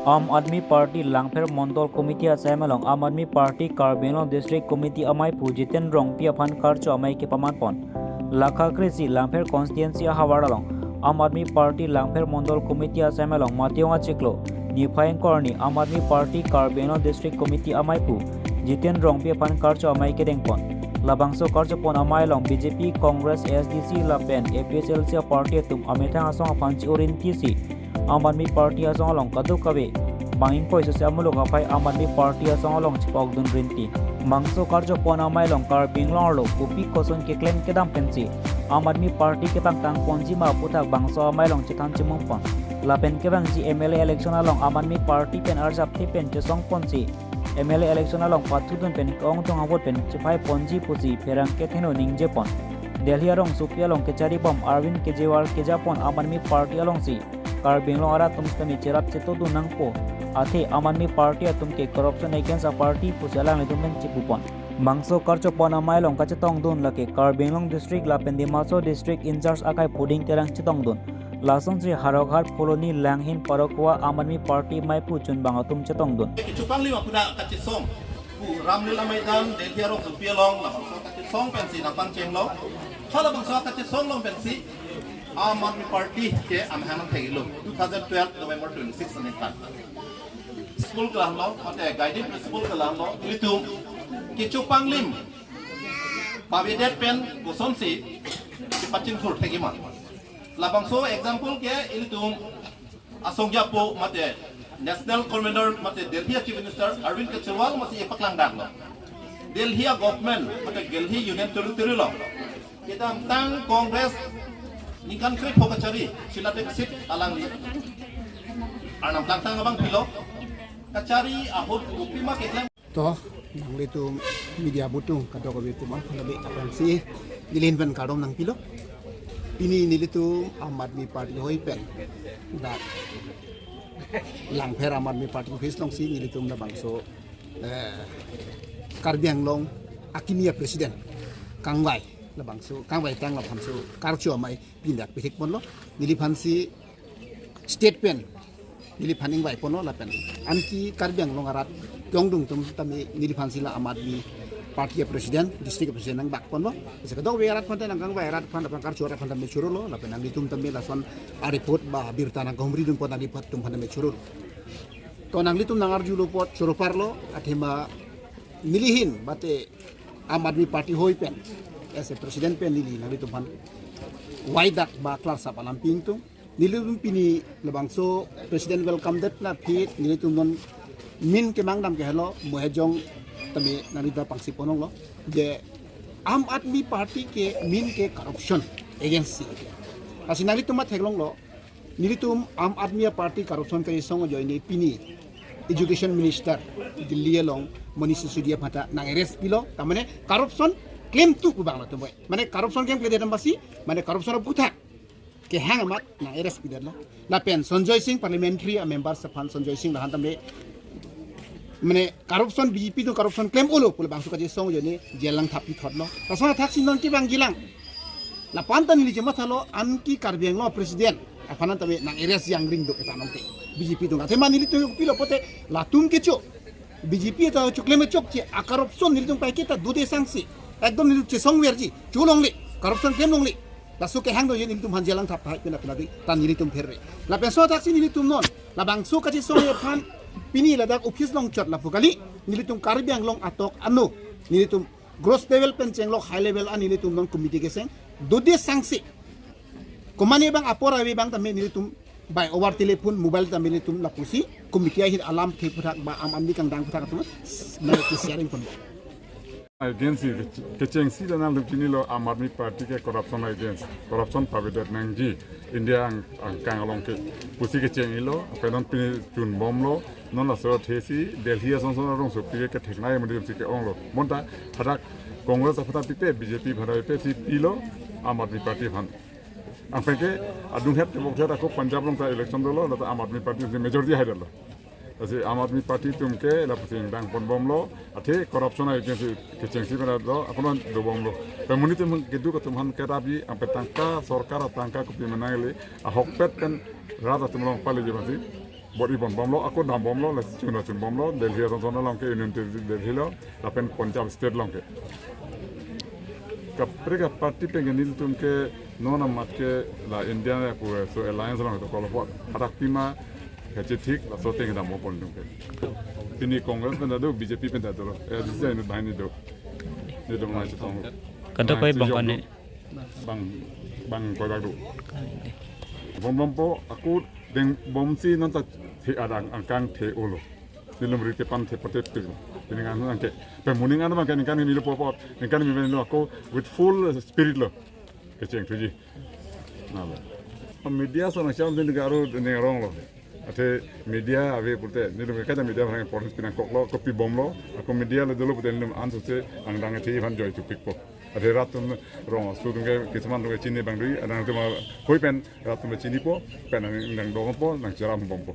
आम आदमी पार्टी लांगफेर मंडल कमिटी आसामलंग आम आदमी पार्टी कार्बिआंलं डिस्ट्रिक्ट कमिटी अमाय जितेन रंग पियाफान कार्चो अमाय के पमानपन लाखा कृषि लांगफेर कॉन्स्टिट्यूएंसी हावाड़ालंग आम आदमी पार्टी लांगफेर मंडल कमिटी आसामलंग मातियोंगा चिकलो निफायंकरनी आम आदमी पार्टी कार्बिआंलं डिस्ट्रिक्ट कमिटी अमाय जितेन रंग पियाफान कार्चो अमाय के देंगपन लाबांसो कार्चोपन अमायलंग बीजेपी कांग्रेस एसडीसी लापेन एपीएसएलसी पार्टी तुम अमेथा आसों अफांची ओरिएंटीसी आम आदमी पार्टी आसों कदु कबे बांगिंग पैसे अमुलुग आफाय आम आदमी पार्टी आसों चिपक दुन रिंटी मांगसो कार्य पन आमायलंग कार्बिआंलं कुपी कोसन के क्लेम के दाम पेंसी आम आदमी पार्टी के बांग तांग पंजी मा पुथाक बांगसो आमायलंग चिथान चिमुंगपन लापेन के बांग जी एमएलए इलेक्शन आलंग आम आदमी पार्टी पेन आरजापथि पेन चेसोंग पंसी एमएलए इलेक्शन आलंग पाथुदुन पेन कौंग तोंग हाबोट पेन चिफाय पंजी पुसी फेरंग के थेनो निंगजेपन दिल्ली आलंग सुपियालंग केचारी बम अरविंद केजरीवाल केजापन आम आदमी पार्टी आलंग सी कार्बिआंलं आरा तुमस्तमी चेराप चेतो दु नंगपो आथे आम आदमी पार्टी तुमके करप्शन अगेंस्ट आ पार्टी पुसलांग तुमन चिपुपन मांगसो कार्चो पन आमायलंग काचेतोंग दुन लके कार्बिआंलं डिस्ट्रिक्ट लापेन दिमासो डिस्ट्रिक्ट इंचार्ज आकाय पुडिंग तेरंग चितोंग दुन लासन श्री हारोघाट कॉलोनी लांगहिन परकवा आम आदमी पार्टी मायपु चुनबांगा तुम चितोंग दुन चुपांगली मापुना काचिसों रामलीला मैदान दिल्ली आरो सुपियालंग लाबांसो काचिसों पेंसी नापांग चेंगलो छला बांसो काचिसों लं पेंसी आम आदमी पार्टी के आमहान थेगिलो 2012 नवंबर 26 सनेता स्कूल क्लासलो माते गाइडेड प्रिंसिपल क्लासलो लितुम किचुपांगलिम पावेडेट पेन गोसनसी चिपाचिन फुर थेगिमा लाबांसो एग्जांपल के लितुम असोंग्यापो माते नेशनल कन्वेनर माते दिल्ली चीफ मिनिस्टर अरविंद केजरीवाल मासे एपकलांग दागलो दिल्ली गवर्नमेंट माते दिल्ली यूनियन टेरिटरी लो केदाम तांग कांग्रेस निकान ख्रे फोकचरी सिलाते सिट आलांगली आनाम लांगतांग abang pilo kacari ahut upima ketlam to nang itu media butuh kadok ko itu mah lebih akan sih dilin ban kadom nang pilo ini nilitu Aam Aadmi Party hoi pen dat langpher Aam Aadmi Party face long si nilitu na bangso Karbianglong akimia presiden Kangwai labangso kangwai tang labangso karcho mai pindak pitik ponlo nilipansi state pen nilipaning bai pono lapen anki Karbianglong arat pyongdung tum tami nilipansi la Aam Aadmi Party presiden district presiden nang bak ponlo sekadong werat ponte nang kangwai arat pan lapang karcho arat pan mechuro lo lapen nang ditum tami lason aripot ba birta nang gomri dum pon alipat tum pan mechuro to nang litum nang arjulo pot choroparlo athima nilihin bate Aam Aadmi Party hoi pen as a president pen nili nali tuhan waidak ba klar sa palamping tu nili pini labangso president welcome that na pit nili tumon min ke mangdam ke hello mohejong tami nali da pangsi ponong lo je Aam Aadmi Party ke min ke corruption against asi nali tumat heglong lo nili tum Aam Aadmi Party corruption ke song jo ini pini education minister Delhi long Manish Sisodia phata na arrest pilo tamane corruption claim tu ku bangla tumboi mane corruption claim ke dedam basi mane corruption of butha ke hang amat na arrest pidala la pen Sanjoy Singh parliamentary member Safan Sanjoy Singh la hantam mane corruption BJP tu corruption claim ulo pul bangsu ka je song je ni jelang thapi thotlo tasona thaksin non ki bang gilang la pantan ni je mathalo anki Karbianglong president afanan tabe na arrest yang ring do eta nongte BJP tu ngate manili tu pilo pote la tum ke cho BJP ta cho claim chok che a corruption ni tung pai kita dude sangsi একদম নিলুচে সংওয়ারজি চুলংলি করপশন কেম লংলি লাসু ke hangdo yin tum hanjelang thap hai pina pina tan nili tum pherre la peso taksi nili tum non la bangsu kaji song phan pini la dak office long chot la pugali nili tum Karbianglong atok anu nili tum gross level pen chenglok high level an nili tum non committee ke seng dode sangsi komani bang apora we bang tamme nili tum by over telephone mobile tamme nili tum la pusi committee hi alam ke puthak ba am amni kang dang puthak tum na ki sharing kon against keceng si dalam begini lo Aam Aadmi Party ke corruption against corruption pabedat nangji India ang kang along ke pusi keceng ilo penon pini chun bom lo non la so thesi Delhi ason son rong so pige ke theknai medium si ke ong lo monta tharak Congress apata pipe BJP bharai pe si pilo Aam Aadmi Party bhan ang peke adung het ke bokthera ko Punjab long ta election dolo la Aam Aadmi Party se majority hai dalo Asi Aam Aadmi Party tumke la puting dang pon bom lo athe corruption agency kecengsi bera lo apon do bom lo pemuni tum gedu ko tumhan kerabi ampe tangka sarkar tangka ko pimenangli a hokpet kan rada tumlong pale jebasi buat ibon bom lo aku dam bom lo la chun bom lo Delhi ron long ke Union Delhi lo la pen Punjab state long ke kaprega parti pengenil tum ke nona mat ke la India ku so alliance long to ko lo arak pima ke thik la so teng dam mo pon tum ke ini Congress pen do BJP pen da do design bahani do ni do ma chong Kata koi bang kan ni. bang koi bag do bom po aku deng bom si non ta the adang angkang the ulo nilum rite pan the pate pil ini kan angke pemuning an kan kan mi lo po kan mi lo aku with full spirit lo keceng tuji na ba media so na cham den garo ne rong lo ate media ave pulte nilum kata media bang importance pinan kok lo kopi bom lo aku media lo dulu putel nilum an se angdang the van joy to pick po ate ratun rong su dung kisman dung chini bang dui adang tu ma hoi pen ratun chini po pen nang dong po nang jaram bom po